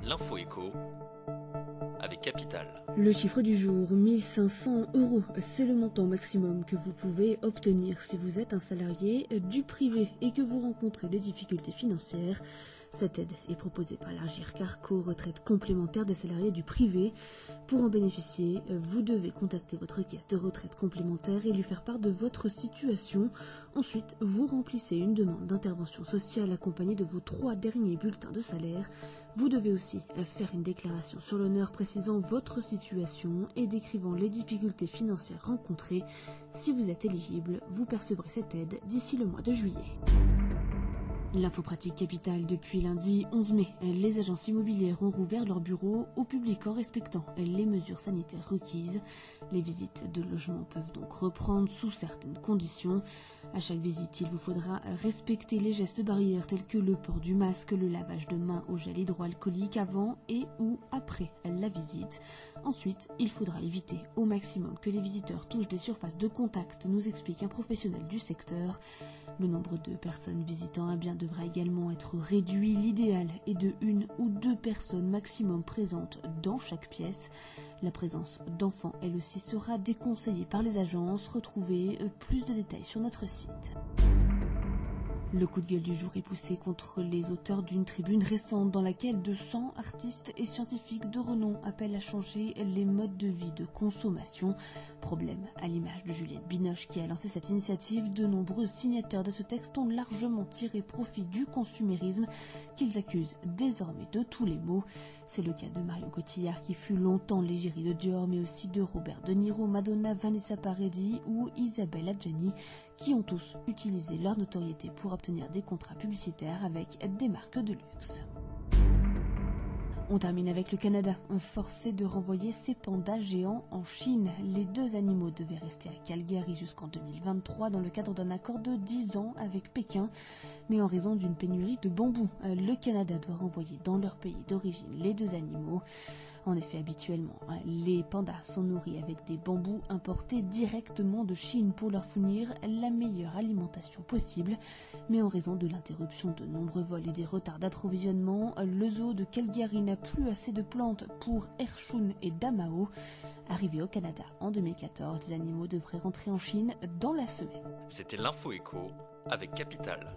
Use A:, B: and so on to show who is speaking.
A: L'info écho avec Capital.
B: Le chiffre du jour, 1 500 €. C'est le montant maximum que vous pouvez obtenir si vous êtes un salarié du privé et que vous rencontrez des difficultés financières. Cette aide est proposée par l'Agir Carco, retraite complémentaire des salariés du privé. Pour en bénéficier, vous devez contacter votre caisse de retraite complémentaire et lui faire part de votre situation. Ensuite, vous remplissez une demande d'intervention sociale accompagnée de vos 3 derniers bulletins de salaire. Vous devez aussi faire une déclaration sur l'honneur précisant votre situation et décrivant les difficultés financières rencontrées. Si vous êtes éligible, vous percevrez cette aide d'ici le mois de juillet. L'info pratique Capital depuis lundi 11 mai. Les agences immobilières ont rouvert leurs bureaux au public en respectant les mesures sanitaires requises. Les visites de logements peuvent donc reprendre sous certaines conditions. À chaque visite, il vous faudra respecter les gestes barrières tels que le port du masque, le lavage de mains au gel hydroalcoolique avant et ou après la visite. Ensuite, il faudra éviter au maximum que les visiteurs touchent des surfaces de contact, nous explique un professionnel du secteur. Le nombre de personnes visitant un bien devra également être réduit. L'idéal est de 1 ou 2 personnes maximum présentes dans chaque pièce. La présence d'enfants, elle aussi, sera déconseillée par les agences. Retrouvez plus de détails sur notre site. Le coup de gueule du jour est poussé contre les auteurs d'une tribune récente dans laquelle 200 artistes et scientifiques de renom appellent à changer les modes de vie de consommation. Problème, à l'image de Juliette Binoche qui a lancé cette initiative, de nombreux signataires de ce texte ont largement tiré profit du consumérisme qu'ils accusent désormais de tous les maux. C'est le cas de Marion Cotillard qui fut longtemps l'égérie de Dior, mais aussi de Robert De Niro, Madonna, Vanessa Paradis ou Isabelle Adjani, qui ont tous utilisé leur notoriété pour obtenir des contrats publicitaires avec des marques de luxe. On termine avec le Canada, forcé de renvoyer ses pandas géants en Chine. Les 2 animaux devaient rester à Calgary jusqu'en 2023 dans le cadre d'un accord de 10 ans avec Pékin. Mais en raison d'une pénurie de bambou, le Canada doit renvoyer dans leur pays d'origine les 2 animaux. En effet, habituellement, les pandas sont nourris avec des bambous importés directement de Chine pour leur fournir la meilleure alimentation possible. Mais en raison de l'interruption de nombreux vols et des retards d'approvisionnement, le zoo de Calgary n'a plus assez de plantes pour Erchun et Damao. Arrivés au Canada en 2014, les animaux devraient rentrer en Chine dans la semaine.
A: C'était l'info écho avec Capital.